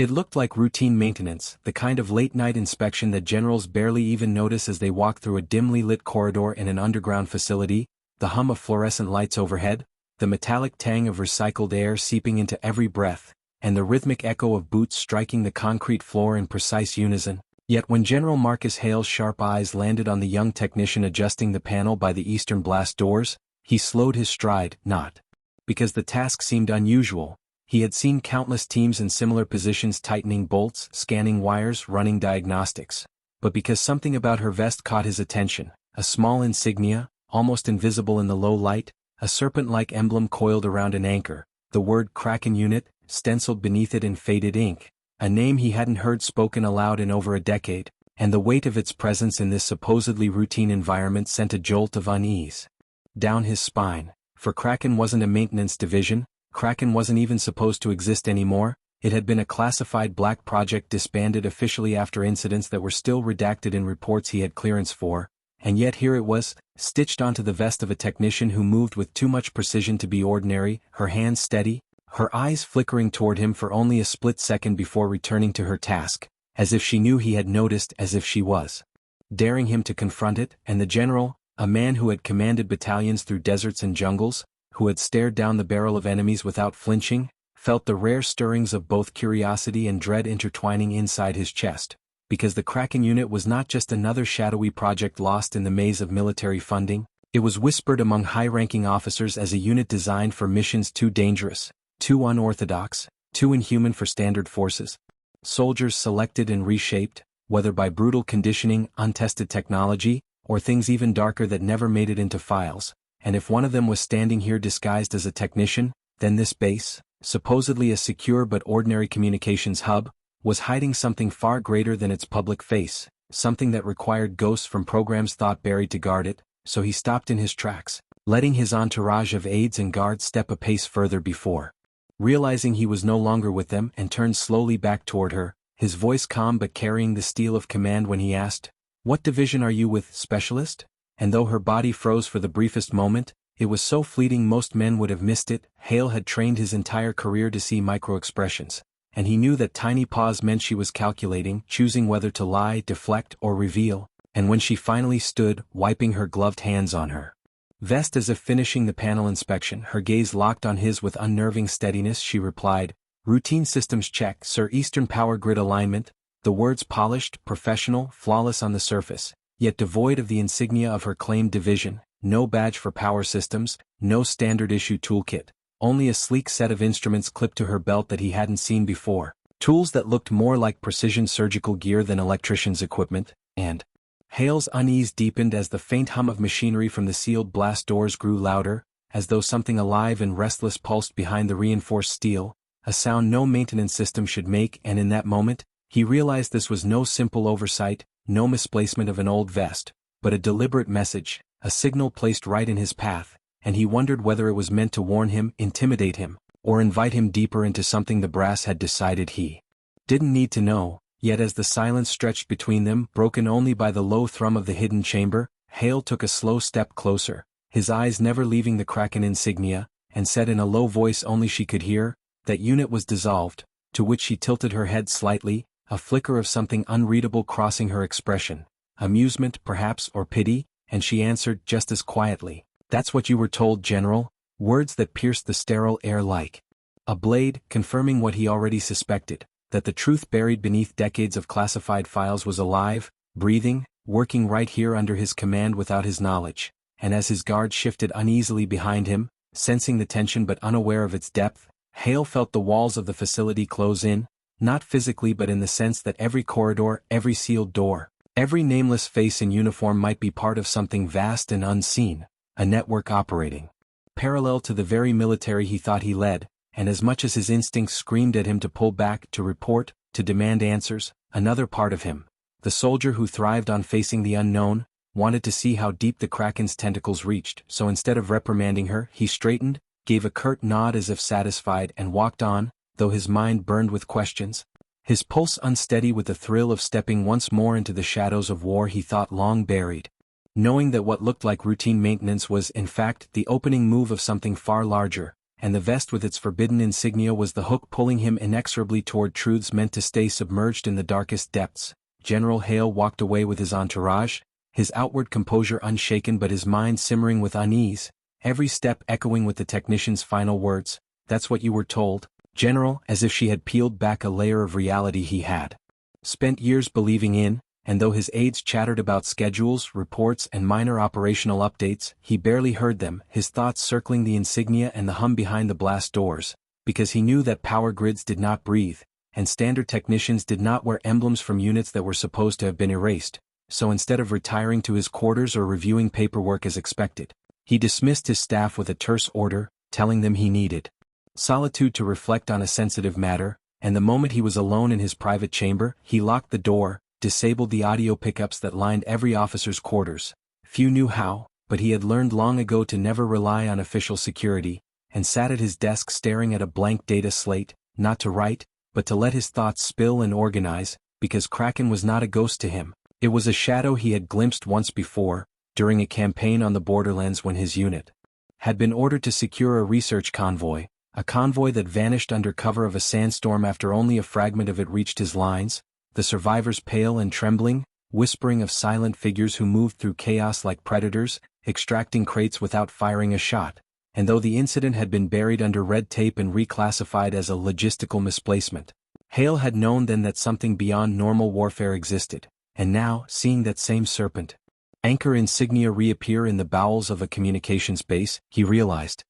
It looked like routine maintenance, the kind of late-night inspection that generals barely even notice as they walk through a dimly lit corridor in an underground facility, the hum of fluorescent lights overhead, the metallic tang of recycled air seeping into every breath, and the rhythmic echo of boots striking the concrete floor in precise unison. Yet when General Marcus Hale's sharp eyes landed on the young technician adjusting the panel by the eastern blast doors, he slowed his stride, not because the task seemed unusual. He had seen countless teams in similar positions tightening bolts, scanning wires, running diagnostics, but because something about her vest caught his attention, a small insignia, almost invisible in the low light, a serpent-like emblem coiled around an anchor, the word Kraken unit, stenciled beneath it in faded ink, a name he hadn't heard spoken aloud in over a decade, and the weight of its presence in this supposedly routine environment sent a jolt of unease down his spine. For Kraken wasn't a maintenance division, Kraken wasn't even supposed to exist anymore. It had been a classified black project disbanded officially after incidents that were still redacted in reports he had clearance for, and yet here it was, stitched onto the vest of a technician who moved with too much precision to be ordinary, her hands steady, her eyes flickering toward him for only a split second before returning to her task, as if she knew he had noticed, as if she was daring him to confront it. And the general, a man who had commanded battalions through deserts and jungles, who had stared down the barrel of enemies without flinching, felt the rare stirrings of both curiosity and dread intertwining inside his chest, because the Kraken unit was not just another shadowy project lost in the maze of military funding. It was whispered among high-ranking officers as a unit designed for missions too dangerous, too unorthodox, too inhuman for standard forces. Soldiers selected and reshaped, whether by brutal conditioning, untested technology, or things even darker that never made it into files. And if one of them was standing here disguised as a technician, then this base, supposedly a secure but ordinary communications hub, was hiding something far greater than its public face, something that required ghosts from programs thought buried to guard it. So he stopped in his tracks, letting his entourage of aides and guards step a pace further before realizing he was no longer with them, and turned slowly back toward her, his voice calm but carrying the steel of command when he asked, "What division are you with, Specialist?" And though her body froze for the briefest moment, it was so fleeting most men would have missed it. Hale had trained his entire career to see micro-expressions, and he knew that tiny pause meant she was calculating, choosing whether to lie, deflect, or reveal. And when she finally stood, wiping her gloved hands on her vest as if finishing the panel inspection, her gaze locked on his with unnerving steadiness, she replied, "Routine systems check, sir. Eastern power grid alignment." The words polished, professional, flawless on the surface, yet devoid of the insignia of her claimed division. No badge for power systems, no standard-issue toolkit, only a sleek set of instruments clipped to her belt that he hadn't seen before, tools that looked more like precision surgical gear than electrician's equipment. And Hale's unease deepened as the faint hum of machinery from the sealed blast doors grew louder, as though something alive and restless pulsed behind the reinforced steel, a sound no maintenance system should make. And in that moment, he realized this was no simple oversight, no misplacement of an old vest, but a deliberate message, a signal placed right in his path, and he wondered whether it was meant to warn him, intimidate him, or invite him deeper into something the brass had decided he didn't need to know. Yet as the silence stretched between them, broken only by the low thrum of the hidden chamber, Hale took a slow step closer, his eyes never leaving the Kraken insignia, and said in a low voice only she could hear, "That unit was dissolved," to which she tilted her head slightly, a flicker of something unreadable crossing her expression, amusement perhaps, or pity, and she answered just as quietly, "That's what you were told, General," words that pierced the sterile air like a blade, confirming what he already suspected, that the truth buried beneath decades of classified files was alive, breathing, working right here under his command without his knowledge. And as his guard shifted uneasily behind him, sensing the tension but unaware of its depth, Hale felt the walls of the facility close in, not physically but in the sense that every corridor, every sealed door, every nameless face in uniform might be part of something vast and unseen, a network operating parallel to the very military he thought he led. And as much as his instincts screamed at him to pull back, to report, to demand answers, another part of him, the soldier who thrived on facing the unknown, wanted to see how deep the Kraken's tentacles reached. So instead of reprimanding her, he straightened, gave a curt nod as if satisfied, and walked on, though his mind burned with questions, his pulse unsteady with the thrill of stepping once more into the shadows of war he thought long buried, knowing that what looked like routine maintenance was in fact the opening move of something far larger. and the vest with its forbidden insignia was the hook pulling him inexorably toward truths meant to stay submerged in the darkest depths. General Hale walked away with his entourage, his outward composure unshaken but his mind simmering with unease, every step echoing with the technician's final words, "That's what you were told, General," as if she had peeled back a layer of reality he had spent years believing in, and though his aides chattered about schedules, reports and minor operational updates, he barely heard them, his thoughts circling the insignia and the hum behind the blast doors, because he knew that power grids did not breathe, and standard technicians did not wear emblems from units that were supposed to have been erased, so instead of retiring to his quarters or reviewing paperwork as expected, he dismissed his staff with a terse order, telling them he needed solitude to reflect on a sensitive matter, and the moment he was alone in his private chamber, he locked the door, disabled the audio pickups that lined every officer's quarters. Few knew how, but he had learned long ago to never rely on official security, and sat at his desk staring at a blank data slate, not to write, but to let his thoughts spill and organize, because Kraken was not a ghost to him. It was a shadow he had glimpsed once before, during a campaign on the borderlands when his unit had been ordered to secure a research convoy, a convoy that vanished under cover of a sandstorm after only a fragment of it reached his lines, the survivors pale and trembling, whispering of silent figures who moved through chaos like predators, extracting crates without firing a shot, and though the incident had been buried under red tape and reclassified as a logistical misplacement, Hale had known then that something beyond normal warfare existed, and now, seeing that same serpent anchor insignia reappear in the bowels of a communications base, he realized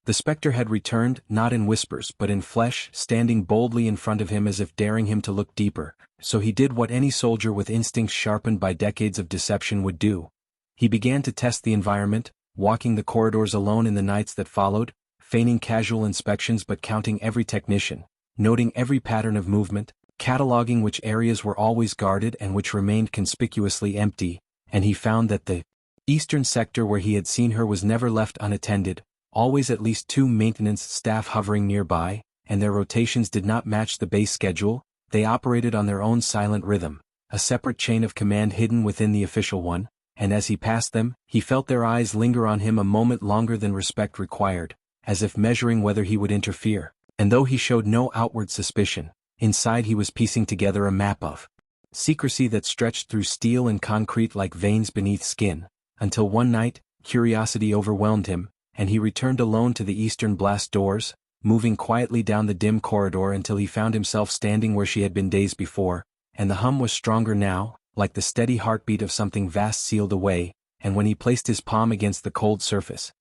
the specter had returned, not in whispers but in flesh, standing boldly in front of him as if daring him to look deeper. So he did what any soldier with instincts sharpened by decades of deception would do. He began to test the environment, walking the corridors alone in the nights that followed, feigning casual inspections but counting every technician, noting every pattern of movement, cataloging which areas were always guarded and which remained conspicuously empty, and he found that the eastern sector where he had seen her was never left unattended, always at least 2 maintenance staff hovering nearby, and their rotations did not match the base schedule. They operated on their own silent rhythm, a separate chain of command hidden within the official one, and as he passed them, he felt their eyes linger on him a moment longer than respect required, as if measuring whether he would interfere, and though he showed no outward suspicion, inside he was piecing together a map of secrecy that stretched through steel and concrete like veins beneath skin, until one night, curiosity overwhelmed him, and he returned alone to the eastern blast doors, moving quietly down the dim corridor until he found himself standing where she had been days before, and the hum was stronger now, like the steady heartbeat of something vast sealed away, and when he placed his palm against the cold surface,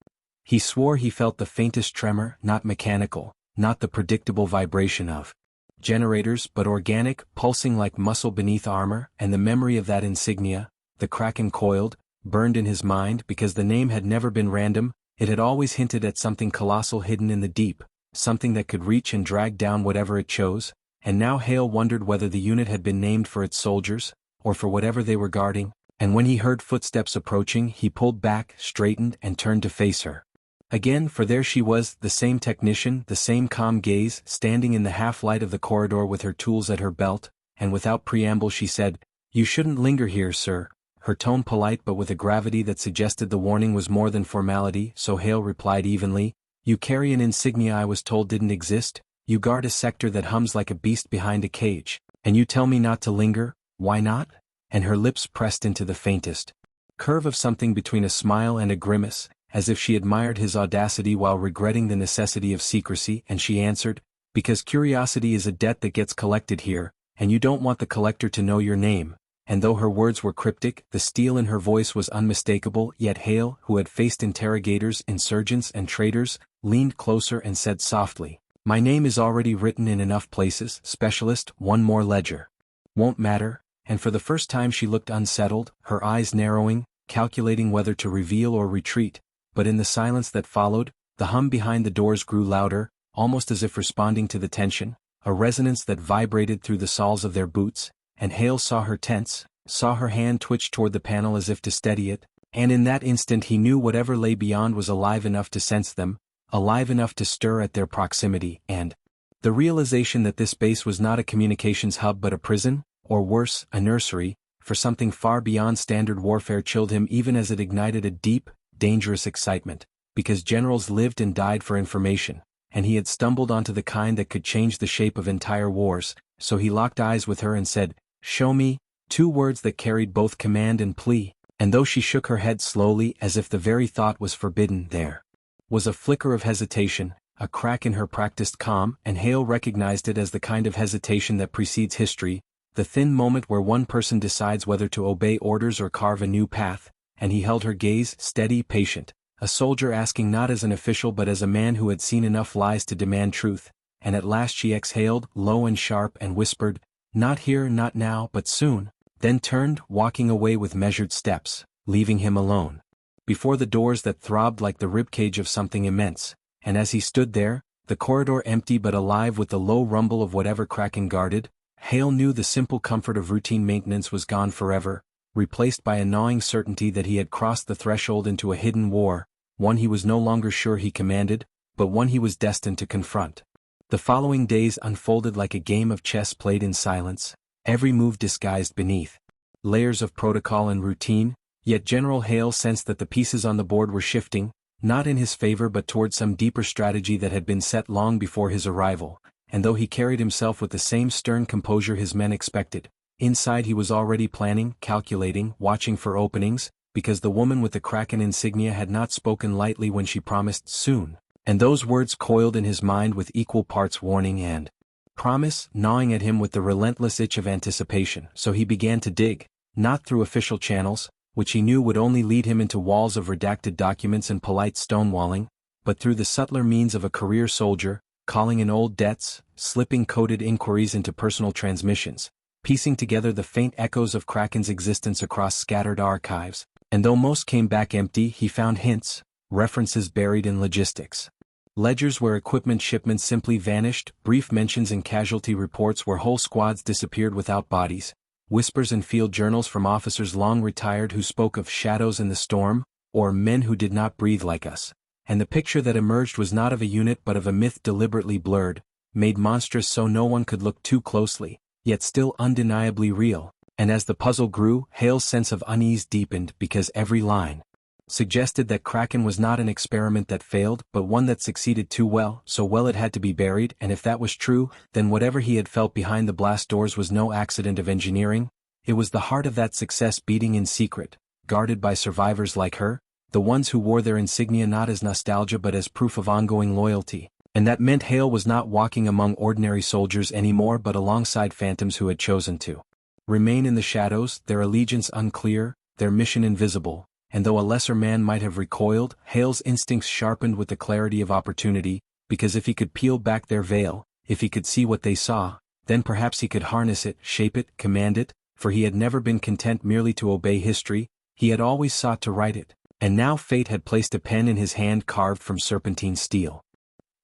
he swore he felt the faintest tremor, not mechanical, not the predictable vibration of generators but organic, pulsing like muscle beneath armor, and the memory of that insignia, the Kraken coiled, burned in his mind because the name had never been random. It had always hinted at something colossal hidden in the deep, something that could reach and drag down whatever it chose, and now Hale wondered whether the unit had been named for its soldiers, or for whatever they were guarding, and when he heard footsteps approaching he pulled back, straightened and turned to face her again, for there she was, the same technician, the same calm gaze, standing in the half-light of the corridor with her tools at her belt, and without preamble she said, "You shouldn't linger here, sir." Her tone polite but with a gravity that suggested the warning was more than formality, so Hale replied evenly, "You carry an insignia I was told didn't exist, you guard a sector that hums like a beast behind a cage, and you tell me not to linger, why not?" And her lips pressed into the faintest curve of something between a smile and a grimace, as if she admired his audacity while regretting the necessity of secrecy, and she answered, "Because curiosity is a debt that gets collected here, and you don't want the collector to know your name." And though her words were cryptic, the steel in her voice was unmistakable, yet Hale, who had faced interrogators, insurgents and traitors, leaned closer and said softly, "My name is already written in enough places, specialist, one more ledger won't matter." And for the first time she looked unsettled, her eyes narrowing, calculating whether to reveal or retreat, but in the silence that followed, the hum behind the doors grew louder, almost as if responding to the tension, a resonance that vibrated through the soles of their boots, and Hale saw her tense, saw her hand twitch toward the panel as if to steady it, and in that instant he knew whatever lay beyond was alive enough to sense them, alive enough to stir at their proximity, and the realization that this base was not a communications hub but a prison, or worse, a nursery, for something far beyond standard warfare chilled him even as it ignited a deep, dangerous excitement, because generals lived and died for information, and he had stumbled onto the kind that could change the shape of entire wars, so he locked eyes with her and said, "Show me," 2 words that carried both command and plea, and though she shook her head slowly as if the very thought was forbidden, there was a flicker of hesitation, a crack in her practiced calm, and Hale recognized it as the kind of hesitation that precedes history, the thin moment where one person decides whether to obey orders or carve a new path, and he held her gaze, steady, patient, a soldier asking not as an official but as a man who had seen enough lies to demand truth, and at last she exhaled, low and sharp, and whispered, "Not here, not now, but soon," then turned, walking away with measured steps, leaving him alone before the doors that throbbed like the ribcage of something immense, and as he stood there, the corridor empty but alive with the low rumble of whatever Kraken guarded, Hale knew the simple comfort of routine maintenance was gone forever, replaced by a gnawing certainty that he had crossed the threshold into a hidden war, one he was no longer sure he commanded, but one he was destined to confront. The following days unfolded like a game of chess played in silence, every move disguised beneath layers of protocol and routine, yet General Hale sensed that the pieces on the board were shifting, not in his favor but toward some deeper strategy that had been set long before his arrival, and though he carried himself with the same stern composure his men expected, inside he was already planning, calculating, watching for openings, because the woman with the Kraken insignia had not spoken lightly when she promised soon, and those words coiled in his mind with equal parts warning and promise, gnawing at him with the relentless itch of anticipation. So he began to dig, not through official channels, which he knew would only lead him into walls of redacted documents and polite stonewalling, but through the subtler means of a career soldier, calling in old debts, slipping coded inquiries into personal transmissions, piecing together the faint echoes of Kraken's existence across scattered archives, and though most came back empty, he found hints, references buried in logistics. Ledgers where equipment shipments simply vanished, brief mentions in casualty reports where whole squads disappeared without bodies, whispers in field journals from officers long retired who spoke of shadows in the storm, or men who did not breathe like us, and the picture that emerged was not of a unit but of a myth deliberately blurred, made monstrous so no one could look too closely, yet still undeniably real, and as the puzzle grew, Hale's sense of unease deepened because every line suggested that Kraken was not an experiment that failed but one that succeeded too well, so well it had to be buried, and if that was true, then whatever he had felt behind the blast doors was no accident of engineering, it was the heart of that success beating in secret, guarded by survivors like her, the ones who wore their insignia not as nostalgia but as proof of ongoing loyalty, and that meant Hale was not walking among ordinary soldiers anymore but alongside phantoms who had chosen to remain in the shadows, their allegiance unclear, their mission invisible. And though a lesser man might have recoiled, Hale's instincts sharpened with the clarity of opportunity, because if he could peel back their veil, if he could see what they saw, then perhaps he could harness it, shape it, command it, for he had never been content merely to obey history, he had always sought to write it, and now fate had placed a pen in his hand carved from serpentine steel.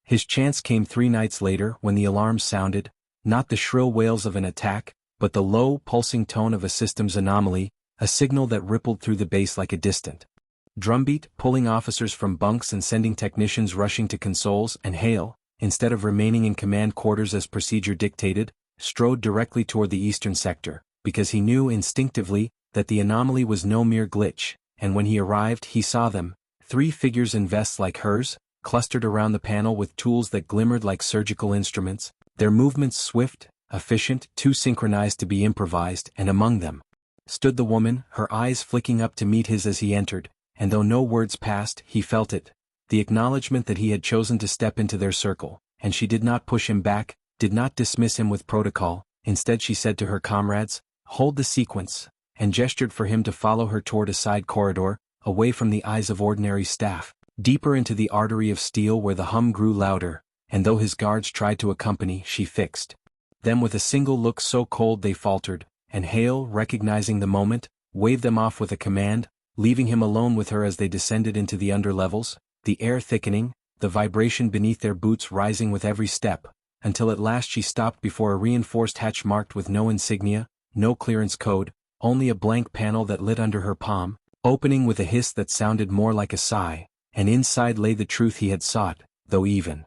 His chance came 3 nights later when the alarms sounded, not the shrill wails of an attack, but the low, pulsing tone of a system's anomaly, a signal that rippled through the base like a distant drumbeat, pulling officers from bunks and sending technicians rushing to consoles, and Hale, instead of remaining in command quarters as procedure dictated, strode directly toward the eastern sector, because he knew instinctively that the anomaly was no mere glitch, and when he arrived he saw them, 3 figures in vests like hers, clustered around the panel with tools that glimmered like surgical instruments, their movements swift, efficient, too synchronized to be improvised, and among them stood the woman, her eyes flicking up to meet his as he entered, and though no words passed, he felt it, the acknowledgement that he had chosen to step into their circle, and she did not push him back, did not dismiss him with protocol, instead she said to her comrades, "Hold the sequence," and gestured for him to follow her toward a side corridor, away from the eyes of ordinary staff, deeper into the artery of steel where the hum grew louder, and though his guards tried to accompany, she fixed them with a single look so cold they faltered, and Hale, recognizing the moment, waved them off with a command, leaving him alone with her as they descended into the underlevels, the air thickening, the vibration beneath their boots rising with every step, until at last she stopped before a reinforced hatch marked with no insignia, no clearance code, only a blank panel that lit under her palm, opening with a hiss that sounded more like a sigh, and inside lay the truth he had sought, though even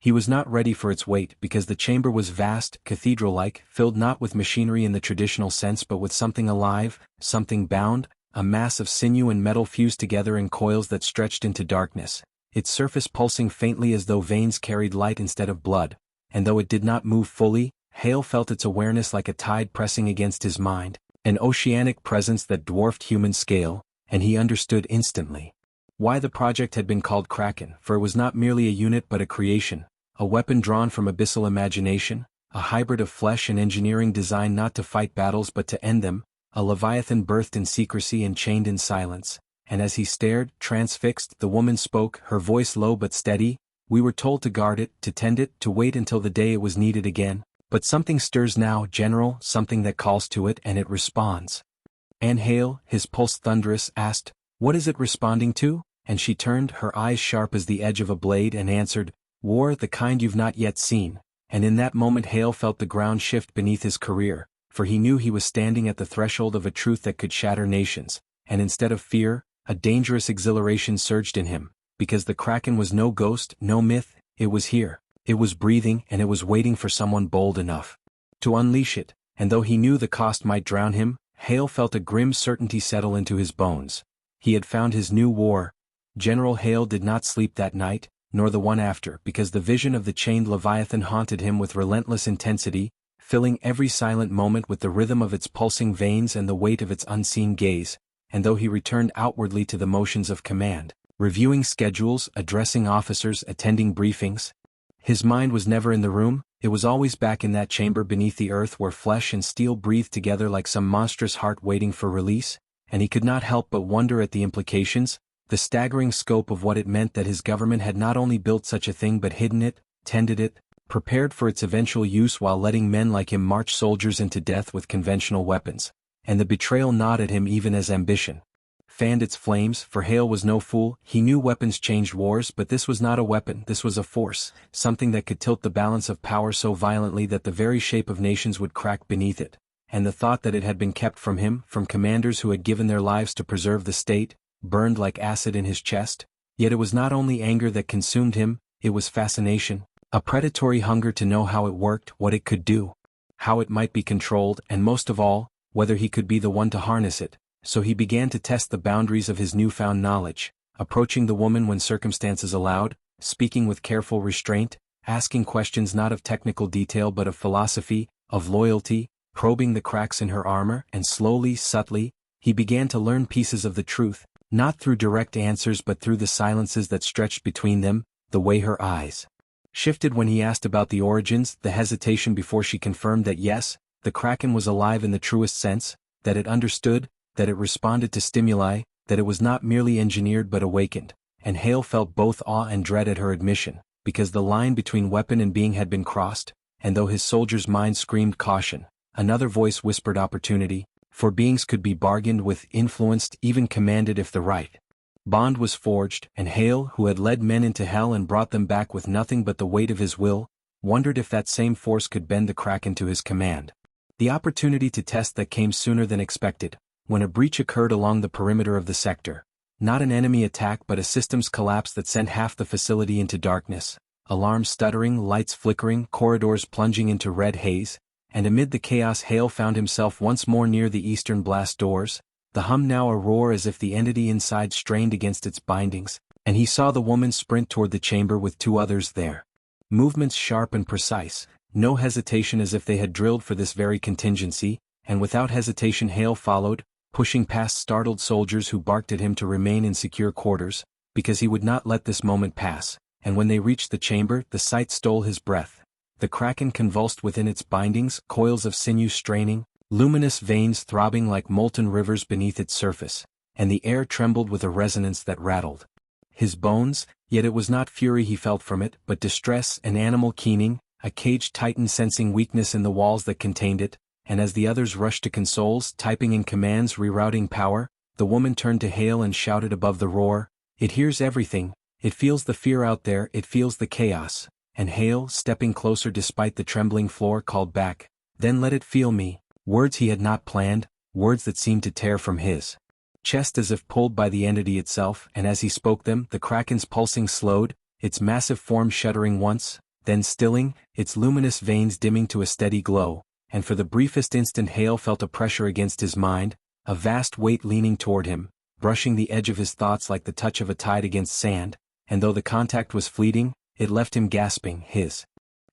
he was not ready for its weight because the chamber was vast, cathedral-like, filled not with machinery in the traditional sense but with something alive, something bound, a mass of sinew and metal fused together in coils that stretched into darkness, its surface pulsing faintly as though veins carried light instead of blood, and though it did not move fully, Hale felt its awareness like a tide pressing against his mind, an oceanic presence that dwarfed human scale, and he understood instantly why the project had been called Kraken, for it was not merely a unit but a creation, a weapon drawn from abyssal imagination, a hybrid of flesh and engineering designed not to fight battles but to end them, a leviathan birthed in secrecy and chained in silence. And as he stared, transfixed, the woman spoke, her voice low but steady. "We were told to guard it, to tend it, to wait until the day it was needed again. But something stirs now, General, something that calls to it and it responds." And Hale, his pulse thunderous, asked, "What is it responding to?" And she turned, her eyes sharp as the edge of a blade, and answered, "War, the kind you've not yet seen." And in that moment Hale felt the ground shift beneath his career, for he knew he was standing at the threshold of a truth that could shatter nations, and instead of fear, a dangerous exhilaration surged in him, because the Kraken was no ghost, no myth, it was here, it was breathing, and it was waiting for someone bold enough to unleash it. And though he knew the cost might drown him, Hale felt a grim certainty settle into his bones. He had found his new war. General Hale did not sleep that night, nor the one after, because the vision of the chained Leviathan haunted him with relentless intensity, filling every silent moment with the rhythm of its pulsing veins and the weight of its unseen gaze. And though he returned outwardly to the motions of command, reviewing schedules, addressing officers, attending briefings, his mind was never in the room. It was always back in that chamber beneath the earth where flesh and steel breathed together like some monstrous heart waiting for release, and he could not help but wonder at the implications, the staggering scope of what it meant that his government had not only built such a thing but hidden it, tended it, prepared for its eventual use while letting men like him march soldiers into death with conventional weapons. And the betrayal gnawed at him even as ambition fanned its flames, for Hale was no fool. He knew weapons changed wars, but this was not a weapon, this was a force, something that could tilt the balance of power so violently that the very shape of nations would crack beneath it. And the thought that it had been kept from him, from commanders who had given their lives to preserve the state, burned like acid in his chest. Yet it was not only anger that consumed him, it was fascination, a predatory hunger to know how it worked, what it could do, how it might be controlled, and most of all, whether he could be the one to harness it. So he began to test the boundaries of his newfound knowledge, approaching the woman when circumstances allowed, speaking with careful restraint, asking questions not of technical detail but of philosophy, of loyalty, probing the cracks in her armor, and slowly, subtly, he began to learn pieces of the truth, not through direct answers but through the silences that stretched between them, the way her eyes shifted when he asked about the origins, the hesitation before she confirmed that yes, the Kraken was alive in the truest sense, that it understood, that it responded to stimuli, that it was not merely engineered but awakened. And Hale felt both awe and dread at her admission, because the line between weapon and being had been crossed, and though his soldier's mind screamed caution, another voice whispered opportunity, for beings could be bargained with, influenced, even commanded if the right bond was forged. And Hale, who had led men into hell and brought them back with nothing but the weight of his will, wondered if that same force could bend the Kraken to his command. The opportunity to test that came sooner than expected, when a breach occurred along the perimeter of the sector. Not an enemy attack but a systems collapse that sent half the facility into darkness, alarms stuttering, lights flickering, corridors plunging into red haze, and amid the chaos Hale found himself once more near the eastern blast doors, the hum now a roar as if the entity inside strained against its bindings, and he saw the woman sprint toward the chamber with two others there. Movements sharp and precise, no hesitation as if they had drilled for this very contingency, and without hesitation Hale followed, pushing past startled soldiers who barked at him to remain in secure quarters, because he would not let this moment pass. And when they reached the chamber, the sight stole his breath. The Kraken convulsed within its bindings, coils of sinew straining, luminous veins throbbing like molten rivers beneath its surface, and the air trembled with a resonance that rattled his bones. Yet it was not fury he felt from it, but distress, an animal keening, a caged titan sensing weakness in the walls that contained it. And as the others rushed to consoles, typing in commands, rerouting power, the woman turned to Hale and shouted above the roar, "It hears everything, it feels the fear out there, it feels the chaos." And Hale, stepping closer despite the trembling floor, called back, "Then let it feel me." Words he had not planned, words that seemed to tear from his chest as if pulled by the entity itself, and as he spoke them, the Kraken's pulsing slowed, its massive form shuddering once, then stilling, its luminous veins dimming to a steady glow. And for the briefest instant Hale felt a pressure against his mind, a vast weight leaning toward him, brushing the edge of his thoughts like the touch of a tide against sand. and though the contact was fleeting, it left him gasping, his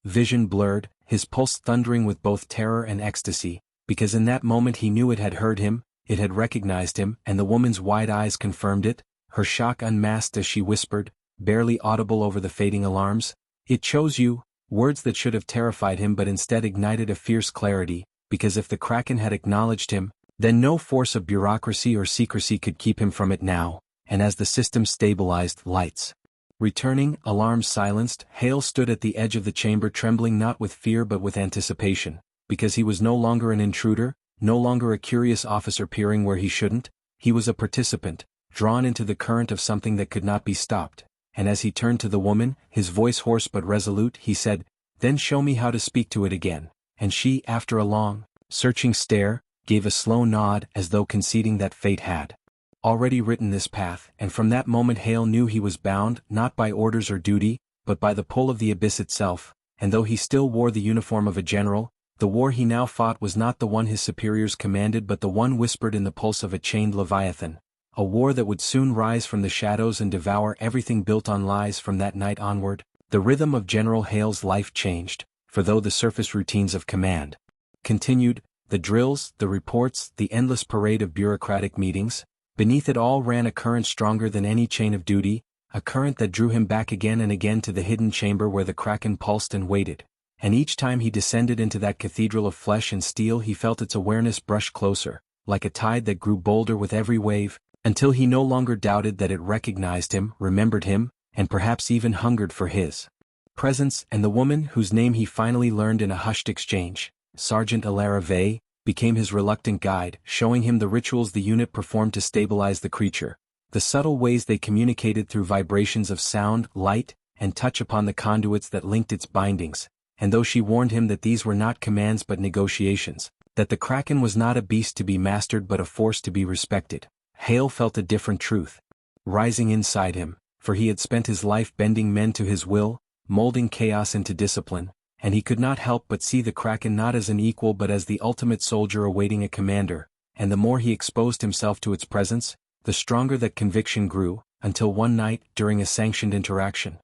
vision blurred, his pulse thundering with both terror and ecstasy, because in that moment he knew it had heard him, it had recognized him, and the woman's wide eyes confirmed it, her shock unmasked as she whispered, barely audible over the fading alarms, "It chose you," words that should have terrified him but instead ignited a fierce clarity, because if the Kraken had acknowledged him, then no force of bureaucracy or secrecy could keep him from it now, and as the system stabilized, lights returning, alarms silenced, Hale stood at the edge of the chamber trembling not with fear but with anticipation, because he was no longer an intruder, no longer a curious officer peering where he shouldn't, he was a participant, drawn into the current of something that could not be stopped, and as he turned to the woman, his voice hoarse but resolute, he said, "Then show me how to speak to it again," and she, after a long, searching stare, gave a slow nod as though conceding that fate had already written this path, and from that moment Hale knew he was bound, not by orders or duty, but by the pull of the abyss itself, and though he still wore the uniform of a general, the war he now fought was not the one his superiors commanded but the one whispered in the pulse of a chained leviathan, a war that would soon rise from the shadows and devour everything built on lies. From that night onward, the rhythm of General Hale's life changed, for though the surface routines of command continued, the drills, the reports, the endless parade of bureaucratic meetings, beneath it all ran a current stronger than any chain of duty, a current that drew him back again and again to the hidden chamber where the Kraken pulsed and waited, and each time he descended into that cathedral of flesh and steel he felt its awareness brush closer, like a tide that grew bolder with every wave, until he no longer doubted that it recognized him, remembered him, and perhaps even hungered for his presence, and the woman whose name he finally learned in a hushed exchange, Sergeant Alara Vey, became his reluctant guide, showing him the rituals the unit performed to stabilize the creature, the subtle ways they communicated through vibrations of sound, light, and touch upon the conduits that linked its bindings, and though she warned him that these were not commands but negotiations, that the Kraken was not a beast to be mastered but a force to be respected, Hale felt a different truth rising inside him, for he had spent his life bending men to his will, molding chaos into discipline, and he could not help but see the Kraken not as an equal but as the ultimate soldier awaiting a commander, and the more he exposed himself to its presence, the stronger that conviction grew, until one night, during a sanctioned interaction,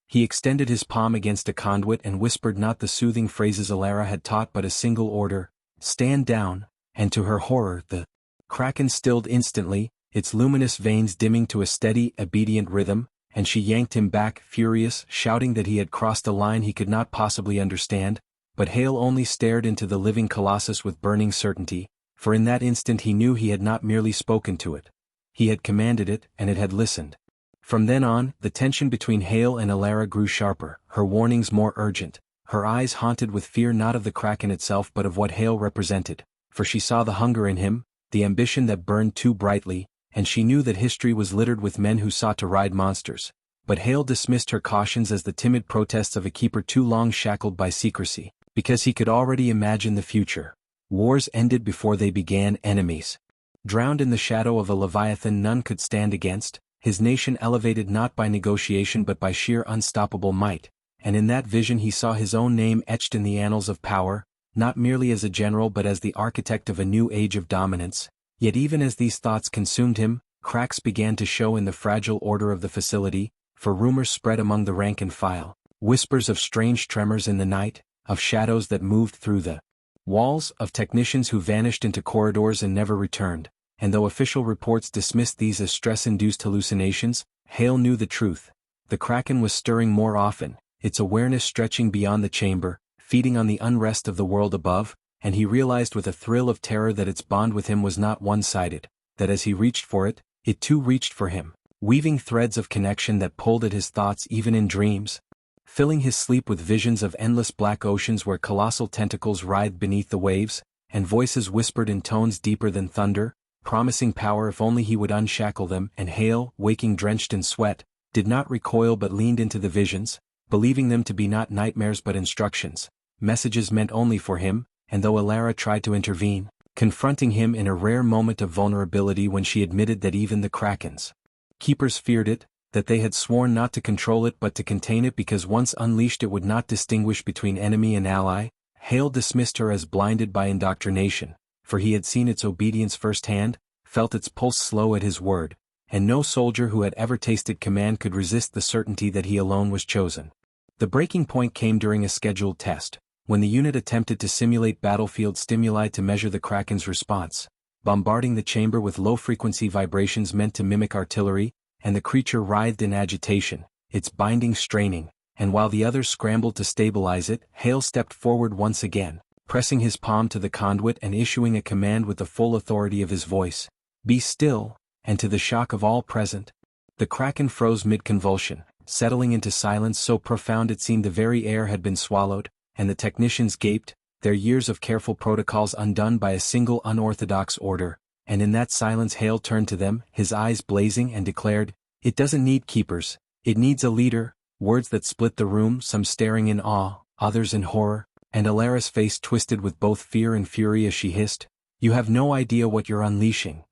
he extended his palm against a conduit and whispered not the soothing phrases Alara had taught but a single order, "Stand down," and to her horror the Kraken stilled instantly, its luminous veins dimming to a steady, obedient rhythm, and she yanked him back, furious, shouting that he had crossed a line he could not possibly understand, but Hale only stared into the living colossus with burning certainty, for in that instant he knew he had not merely spoken to it. He had commanded it, and it had listened. From then on, the tension between Hale and Alara grew sharper, her warnings more urgent, her eyes haunted with fear not of the Kraken itself but of what Hale represented, for she saw the hunger in him, the ambition that burned too brightly, and she knew that history was littered with men who sought to ride monsters. But Hale dismissed her cautions as the timid protests of a keeper too long shackled by secrecy, because he could already imagine the future. Wars ended before they began, enemies drowned in the shadow of a leviathan none could stand against, his nation elevated not by negotiation but by sheer unstoppable might, and in that vision he saw his own name etched in the annals of power, not merely as a general but as the architect of a new age of dominance. Yet even as these thoughts consumed him, cracks began to show in the fragile order of the facility, for rumors spread among the rank and file, whispers of strange tremors in the night, of shadows that moved through the walls, of technicians who vanished into corridors and never returned, and though official reports dismissed these as stress-induced hallucinations, Hale knew the truth. The Kraken was stirring more often, its awareness stretching beyond the chamber, feeding on the unrest of the world above, and he realized with a thrill of terror that its bond with him was not one-sided, that as he reached for it, it too reached for him, weaving threads of connection that pulled at his thoughts even in dreams, filling his sleep with visions of endless black oceans where colossal tentacles writhed beneath the waves, and voices whispered in tones deeper than thunder, promising power if only he would unshackle them. And Hale, waking drenched in sweat, did not recoil but leaned into the visions, believing them to be not nightmares but instructions, messages meant only for him. And though Alara tried to intervene, confronting him in a rare moment of vulnerability when she admitted that even the Kraken's keepers feared it, that they had sworn not to control it but to contain it because once unleashed it would not distinguish between enemy and ally, Hale dismissed her as blinded by indoctrination, for he had seen its obedience firsthand, felt its pulse slow at his word, and no soldier who had ever tasted command could resist the certainty that he alone was chosen. The breaking point came during a scheduled test, when the unit attempted to simulate battlefield stimuli to measure the Kraken's response, bombarding the chamber with low-frequency vibrations meant to mimic artillery, and the creature writhed in agitation, its bindings straining, and while the others scrambled to stabilize it, Hale stepped forward once again, pressing his palm to the conduit and issuing a command with the full authority of his voice. "Be still," and to the shock of all present, the Kraken froze mid-convulsion, settling into silence so profound it seemed the very air had been swallowed, and the technicians gaped, their years of careful protocols undone by a single unorthodox order, and in that silence Hale turned to them, his eyes blazing, and declared, "It doesn't need keepers, it needs a leader," words that split the room, some staring in awe, others in horror, and Alara's face twisted with both fear and fury as she hissed, "You have no idea what you're unleashing."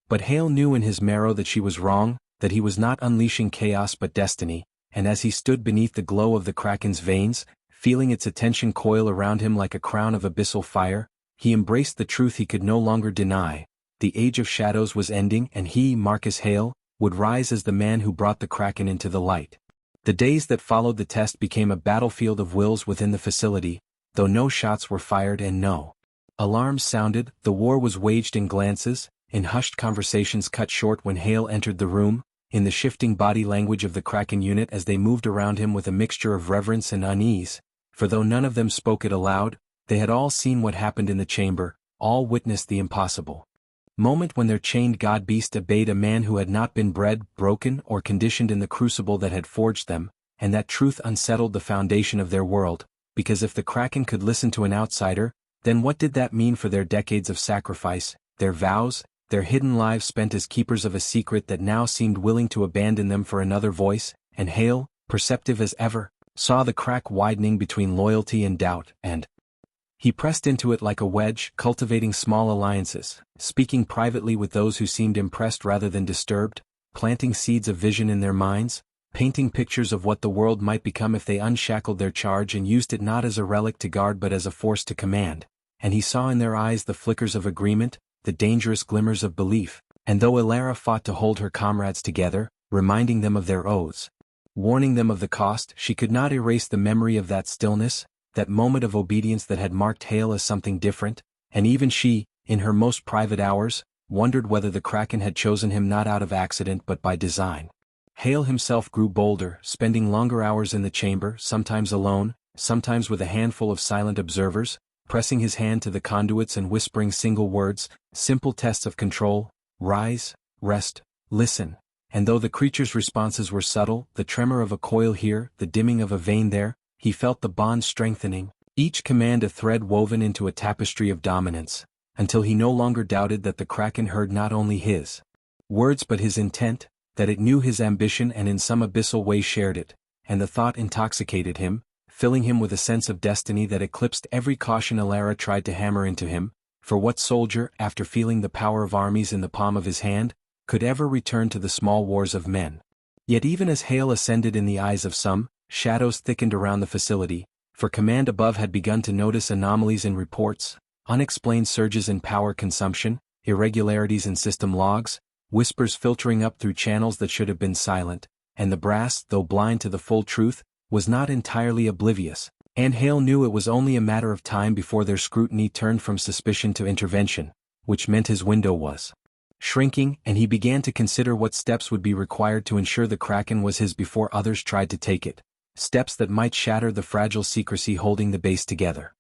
But Hale knew in his marrow that she was wrong, that he was not unleashing chaos but destiny, and as he stood beneath the glow of the Kraken's veins, feeling its attention coil around him like a crown of abyssal fire, he embraced the truth he could no longer deny. The age of shadows was ending, and he, Marcus Hale, would rise as the man who brought the Kraken into the light. The days that followed the test became a battlefield of wills within the facility, though no shots were fired and no alarms sounded. The war was waged in glances, in hushed conversations cut short when Hale entered the room, in the shifting body language of the Kraken unit as they moved around him with a mixture of reverence and unease, for though none of them spoke it aloud, they had all seen what happened in the chamber, all witnessed the impossible moment when their chained god-beast obeyed a man who had not been bred, broken, or conditioned in the crucible that had forged them, and that truth unsettled the foundation of their world, because if the Kraken could listen to an outsider, then what did that mean for their decades of sacrifice, their vows, their hidden lives spent as keepers of a secret that now seemed willing to abandon them for another voice? And Hale, perceptive as ever, saw the crack widening between loyalty and doubt, and he pressed into it like a wedge, cultivating small alliances, speaking privately with those who seemed impressed rather than disturbed, planting seeds of vision in their minds, painting pictures of what the world might become if they unshackled their charge and used it not as a relic to guard but as a force to command. And he saw in their eyes the flickers of agreement, the dangerous glimmers of belief, and though Alara fought to hold her comrades together, reminding them of their oaths, warning them of the cost, she could not erase the memory of that stillness, that moment of obedience that had marked Hale as something different, and even she, in her most private hours, wondered whether the Kraken had chosen him not out of accident but by design. Hale himself grew bolder, spending longer hours in the chamber, sometimes alone, sometimes with a handful of silent observers, pressing his hand to the conduits and whispering single words, simple tests of control: rise, rest, listen. And though the creature's responses were subtle, the tremor of a coil here, the dimming of a vein there, he felt the bond strengthening, each command a thread woven into a tapestry of dominance, until he no longer doubted that the Kraken heard not only his words but his intent, that it knew his ambition and in some abyssal way shared it, and the thought intoxicated him, filling him with a sense of destiny that eclipsed every caution Alara tried to hammer into him, for what soldier, after feeling the power of armies in the palm of his hand, could ever return to the small wars of men? Yet even as Hale ascended in the eyes of some, shadows thickened around the facility, for command above had begun to notice anomalies in reports, unexplained surges in power consumption, irregularities in system logs, whispers filtering up through channels that should have been silent, and the brass, though blind to the full truth, was not entirely oblivious, and Hale knew it was only a matter of time before their scrutiny turned from suspicion to intervention, which meant his window was shrinking, and he began to consider what steps would be required to ensure the Kraken was his before others tried to take it. Steps that might shatter the fragile secrecy holding the base together.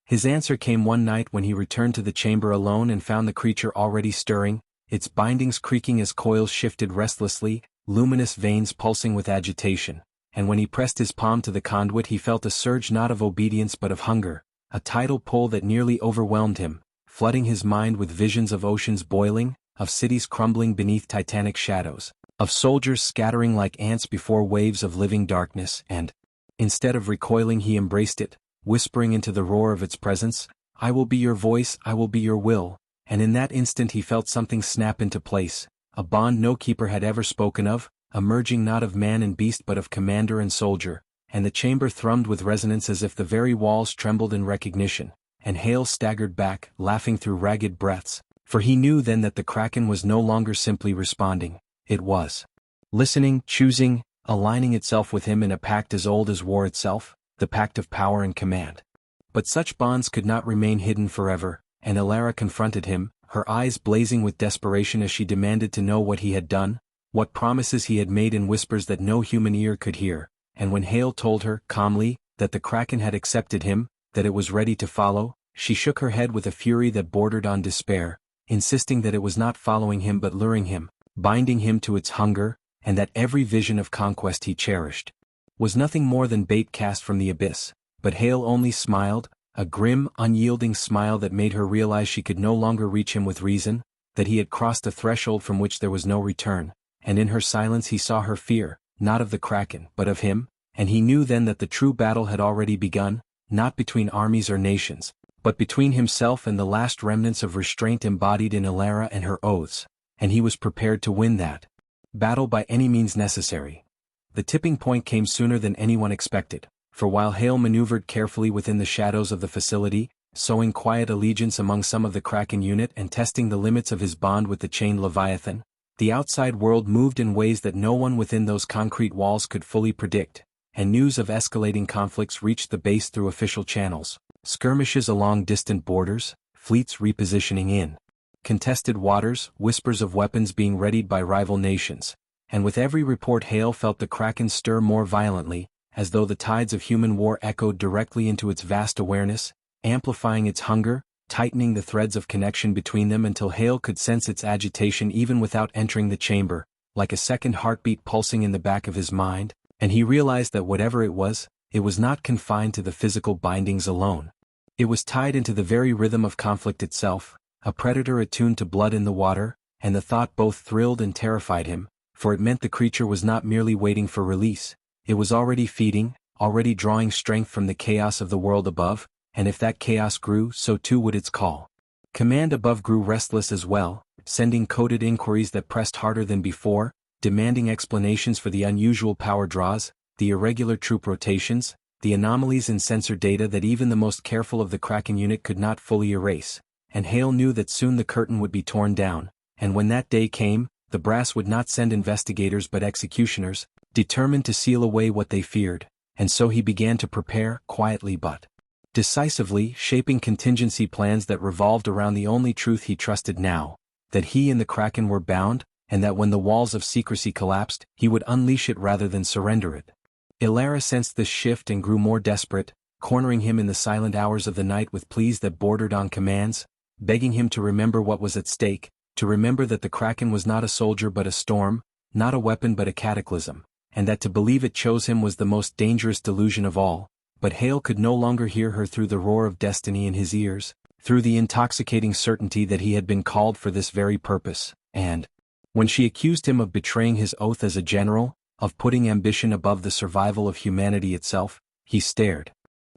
His answer came one night when he returned to the chamber alone and found the creature already stirring, its bindings creaking as coils shifted restlessly, luminous veins pulsing with agitation, and when he pressed his palm to the conduit he felt a surge not of obedience but of hunger, a tidal pull that nearly overwhelmed him, flooding his mind with visions of oceans boiling, of cities crumbling beneath titanic shadows, of soldiers scattering like ants before waves of living darkness, and, instead of recoiling, he embraced it, whispering into the roar of its presence, "I will be your voice, I will be your will," and in that instant he felt something snap into place, a bond no keeper had ever spoken of, emerging not of man and beast but of commander and soldier, and the chamber thrummed with resonance as if the very walls trembled in recognition, and Hale staggered back, laughing through ragged breaths, for he knew then that the Kraken was no longer simply responding. it was. Listening, choosing, aligning itself with him in a pact as old as war itself, the pact of power and command. But such bonds could not remain hidden forever, and Elara confronted him, her eyes blazing with desperation as she demanded to know what he had done, what promises he had made in whispers that no human ear could hear, and when Hale told her, calmly, that the Kraken had accepted him, that it was ready to follow, she shook her head with a fury that bordered on despair, insisting that it was not following him but luring him, binding him to its hunger, and that every vision of conquest he cherished was nothing more than bait cast from the abyss. But Hale only smiled, a grim, unyielding smile that made her realize she could no longer reach him with reason, that he had crossed a threshold from which there was no return, and in her silence he saw her fear, not of the Kraken but of him, and he knew then that the true battle had already begun, not between armies or nations, but between himself and the last remnants of restraint embodied in Elara and her oaths, and he was prepared to win that battle by any means necessary. The tipping point came sooner than anyone expected, for while Hale maneuvered carefully within the shadows of the facility, sowing quiet allegiance among some of the Kraken unit and testing the limits of his bond with the chained Leviathan, the outside world moved in ways that no one within those concrete walls could fully predict, and news of escalating conflicts reached the base through official channels, skirmishes along distant borders, fleets repositioning in contested waters, whispers of weapons being readied by rival nations, and with every report Hale felt the Kraken stir more violently, as though the tides of human war echoed directly into its vast awareness, amplifying its hunger, tightening the threads of connection between them until Hale could sense its agitation even without entering the chamber, like a second heartbeat pulsing in the back of his mind, and he realized that whatever it was not confined to the physical bindings alone. It was tied into the very rhythm of conflict itself, a predator attuned to blood in the water, and the thought both thrilled and terrified him, for it meant the creature was not merely waiting for release, it was already feeding, already drawing strength from the chaos of the world above, and if that chaos grew, so too would its call. Command above grew restless as well, sending coded inquiries that pressed harder than before, demanding explanations for the unusual power draws, the irregular troop rotations, the anomalies in sensor data that even the most careful of the Kraken unit could not fully erase, and Hale knew that soon the curtain would be torn down, and when that day came, the brass would not send investigators but executioners, determined to seal away what they feared, and so he began to prepare, quietly but decisively, shaping contingency plans that revolved around the only truth he trusted now, that he and the Kraken were bound, and that when the walls of secrecy collapsed, he would unleash it rather than surrender it. Elara sensed this shift and grew more desperate, cornering him in the silent hours of the night with pleas that bordered on commands, begging him to remember what was at stake, to remember that the Kraken was not a soldier but a storm, not a weapon but a cataclysm, and that to believe it chose him was the most dangerous delusion of all. But Hale could no longer hear her through the roar of destiny in his ears, through the intoxicating certainty that he had been called for this very purpose, and when she accused him of betraying his oath as a general, of putting ambition above the survival of humanity itself, he stared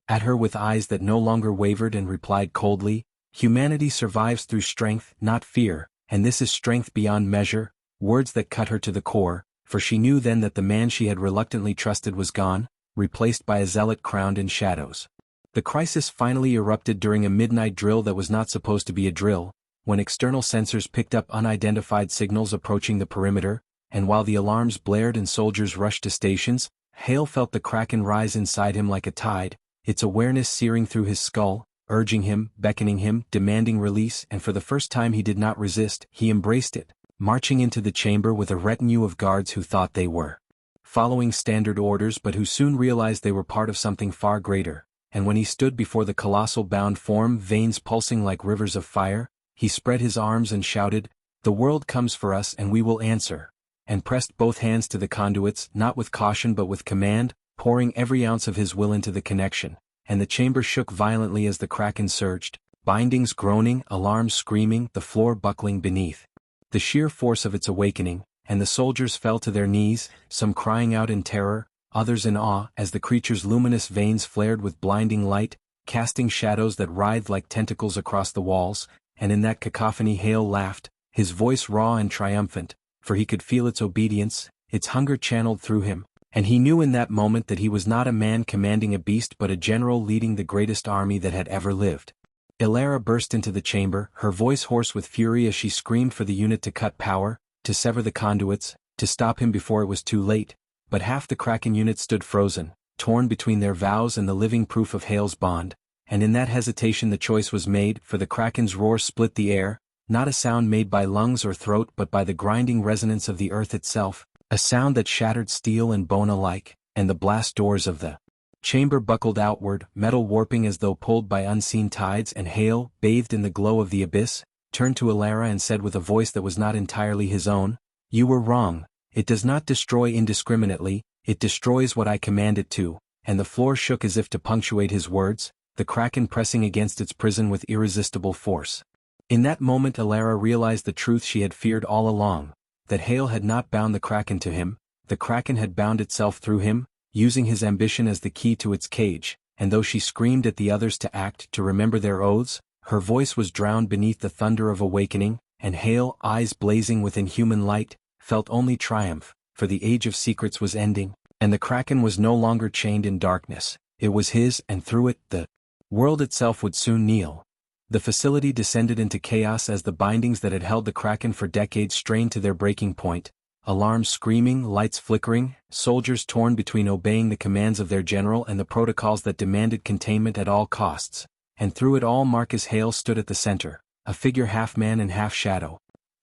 at her with eyes that no longer wavered and replied coldly, "Humanity survives through strength, not fear, and this is strength beyond measure," words that cut her to the core, for she knew then that the man she had reluctantly trusted was gone, replaced by a zealot crowned in shadows. The crisis finally erupted during a midnight drill that was not supposed to be a drill, when external sensors picked up unidentified signals approaching the perimeter, and while the alarms blared and soldiers rushed to stations, Hale felt the Kraken rise inside him like a tide, its awareness searing through his skull, urging him, beckoning him, demanding release, and for the first time he did not resist, he embraced it, marching into the chamber with a retinue of guards who thought they were following standard orders but who soon realized they were part of something far greater, and when he stood before the colossal bound form, veins pulsing like rivers of fire, he spread his arms and shouted, "The world comes for us and we will answer," and pressed both hands to the conduits, not with caution but with command, pouring every ounce of his will into the connection, and the chamber shook violently as the Kraken surged, bindings groaning, alarms screaming, the floor buckling beneath the sheer force of its awakening, and the soldiers fell to their knees, some crying out in terror, others in awe, as the creature's luminous veins flared with blinding light, casting shadows that writhed like tentacles across the walls, and in that cacophony Hale laughed, his voice raw and triumphant, for he could feel its obedience, its hunger channeled through him, and he knew in that moment that he was not a man commanding a beast but a general leading the greatest army that had ever lived. Elara burst into the chamber, her voice hoarse with fury as she screamed for the unit to cut power, to sever the conduits, to stop him before it was too late, but half the Kraken unit stood frozen, torn between their vows and the living proof of Hale's bond, and in that hesitation the choice was made, for the Kraken's roar split the air, not a sound made by lungs or throat but by the grinding resonance of the earth itself, a sound that shattered steel and bone alike, and the blast doors of the chamber buckled outward, metal warping as though pulled by unseen tides, and Hale, bathed in the glow of the abyss, turned to Alara and said with a voice that was not entirely his own, "You were wrong. It does not destroy indiscriminately, it destroys what I command it to," and the floor shook as if to punctuate his words, the Kraken pressing against its prison with irresistible force. In that moment Alara realized the truth she had feared all along, that Hale had not bound the Kraken to him, the Kraken had bound itself through him, using his ambition as the key to its cage, and though she screamed at the others to act, to remember their oaths, her voice was drowned beneath the thunder of awakening, and Hale, eyes blazing with inhuman light, felt only triumph, for the age of secrets was ending, and the Kraken was no longer chained in darkness, it was his, and through it, the world itself would soon kneel. The facility descended into chaos as the bindings that had held the Kraken for decades strained to their breaking point, alarms screaming, lights flickering, soldiers torn between obeying the commands of their general and the protocols that demanded containment at all costs, and through it all Marcus Hale stood at the center, a figure half man and half shadow,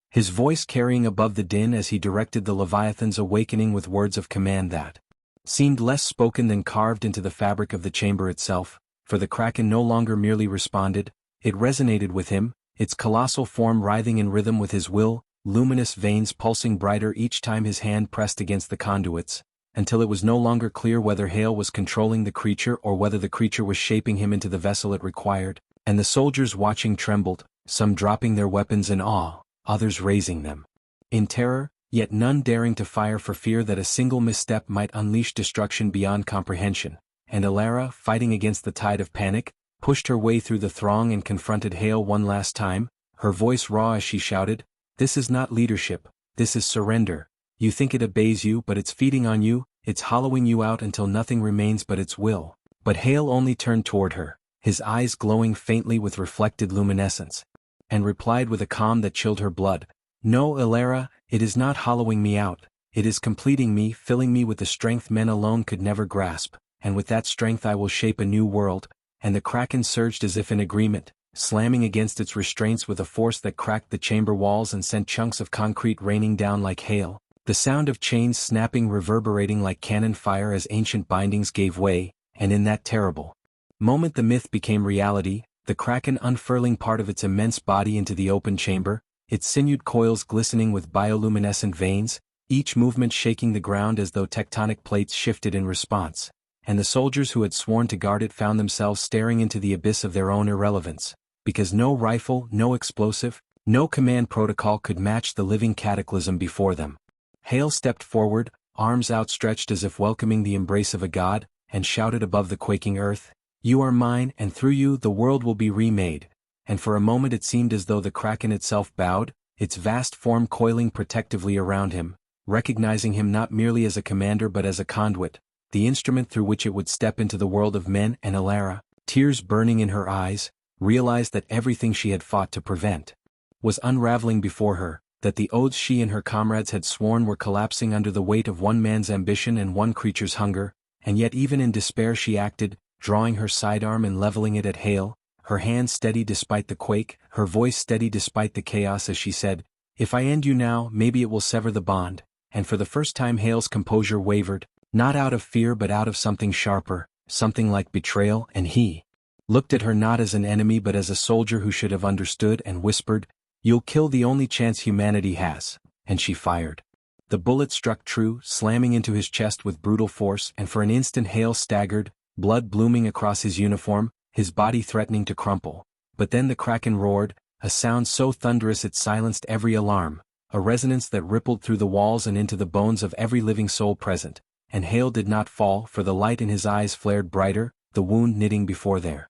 his voice carrying above the din as he directed the Leviathans awakening with words of command that seemed less spoken than carved into the fabric of the chamber itself, for the Kraken no longer merely responded, it resonated with him, its colossal form writhing in rhythm with his will, luminous veins pulsing brighter each time his hand pressed against the conduits, until it was no longer clear whether Hale was controlling the creature or whether the creature was shaping him into the vessel it required, and the soldiers watching trembled, some dropping their weapons in awe, others raising them in terror, yet none daring to fire for fear that a single misstep might unleash destruction beyond comprehension, and Alara, fighting against the tide of panic, pushed her way through the throng and confronted Hale one last time, her voice raw as she shouted, "This is not leadership, this is surrender. You think it obeys you but it's feeding on you, it's hollowing you out until nothing remains but its will." But Hale only turned toward her, his eyes glowing faintly with reflected luminescence, and replied with a calm that chilled her blood, "No, Alara, it is not hollowing me out, it is completing me, filling me with the strength men alone could never grasp, and with that strength I will shape a new world." And the Kraken surged as if in agreement, slamming against its restraints with a force that cracked the chamber walls and sent chunks of concrete raining down like hail, the sound of chains snapping reverberating like cannon fire as ancient bindings gave way, and in that terrible moment the myth became reality, the Kraken unfurling part of its immense body into the open chamber, its sinewed coils glistening with bioluminescent veins, each movement shaking the ground as though tectonic plates shifted in response. And the soldiers who had sworn to guard it found themselves staring into the abyss of their own irrelevance, because no rifle, no explosive, no command protocol could match the living cataclysm before them. Hale stepped forward, arms outstretched as if welcoming the embrace of a god, and shouted above the quaking earth, "You are mine, and through you the world will be remade." And for a moment it seemed as though the Kraken itself bowed, its vast form coiling protectively around him, recognizing him not merely as a commander but as a conduit, the instrument through which it would step into the world of men. And Alara, tears burning in her eyes, realized that everything she had fought to prevent was unraveling before her, that the oaths she and her comrades had sworn were collapsing under the weight of one man's ambition and one creature's hunger, and yet even in despair she acted, drawing her sidearm and leveling it at Hale, her hand steady despite the quake, her voice steady despite the chaos as she said, "If I end you now, maybe it will sever the bond." And for the first time Hale's composure wavered, not out of fear but out of something sharper, something like betrayal, and he looked at her not as an enemy but as a soldier who should have understood, and whispered, "You'll kill the only chance humanity has," and she fired. The bullet struck true, slamming into his chest with brutal force, and for an instant Hale staggered, blood blooming across his uniform, his body threatening to crumple. But then the Kraken roared, a sound so thunderous it silenced every alarm, a resonance that rippled through the walls and into the bones of every living soul present. And Hale did not fall, for the light in his eyes flared brighter, the wound knitting before their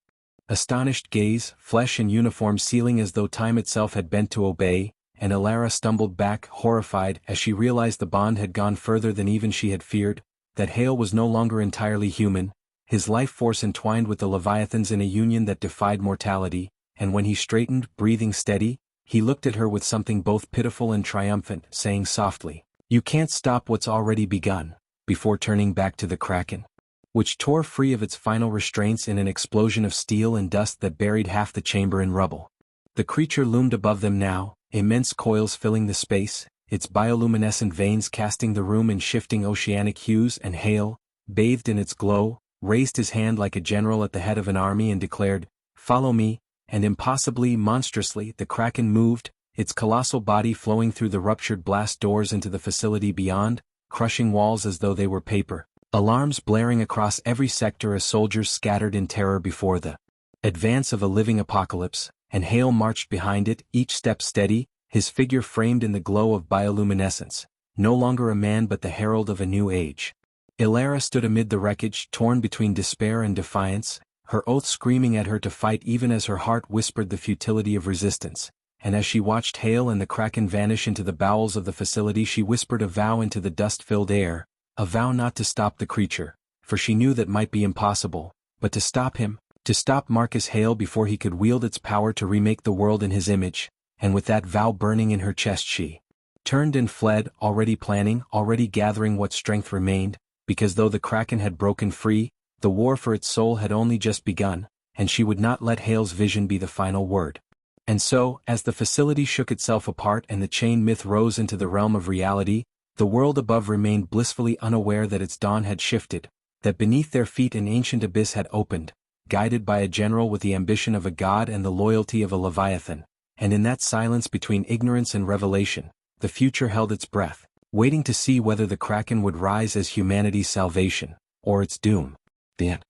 astonished gaze, flesh and uniform sealing as though time itself had bent to obey, and Alara stumbled back, horrified, as she realized the bond had gone further than even she had feared, that Hale was no longer entirely human, his life force entwined with the Leviathans in a union that defied mortality, and when he straightened, breathing steady, he looked at her with something both pitiful and triumphant, saying softly, You can't stop what's already begun, before turning back to the Kraken, which tore free of its final restraints in an explosion of steel and dust that buried half the chamber in rubble. The creature loomed above them now, immense coils filling the space, its bioluminescent veins casting the room in shifting oceanic hues, and Hale, bathed in its glow, raised his hand like a general at the head of an army and declared, "Follow me," and impossibly, monstrously, the Kraken moved, its colossal body flowing through the ruptured blast doors into the facility beyond, crushing walls as though they were paper, alarms blaring across every sector as soldiers scattered in terror before the advance of a living apocalypse, and Hale marched behind it, each step steady, his figure framed in the glow of bioluminescence, no longer a man but the herald of a new age. Ilara stood amid the wreckage, torn between despair and defiance, her oath screaming at her to fight even as her heart whispered the futility of resistance, and as she watched Hale and the Kraken vanish into the bowels of the facility she whispered a vow into the dust-filled air, a vow not to stop the creature, for she knew that might be impossible, but to stop him, to stop Marcus Hale before he could wield its power to remake the world in his image, and with that vow burning in her chest she turned and fled, already planning, already gathering what strength remained, because though the Kraken had broken free, the war for its soul had only just begun, and she would not let Hale's vision be the final word. And so, as the facility shook itself apart and the chain myth rose into the realm of reality, the world above remained blissfully unaware that its dawn had shifted, that beneath their feet an ancient abyss had opened, guided by a general with the ambition of a god and the loyalty of a leviathan, and in that silence between ignorance and revelation, the future held its breath, waiting to see whether the Kraken would rise as humanity's salvation, or its doom. The end.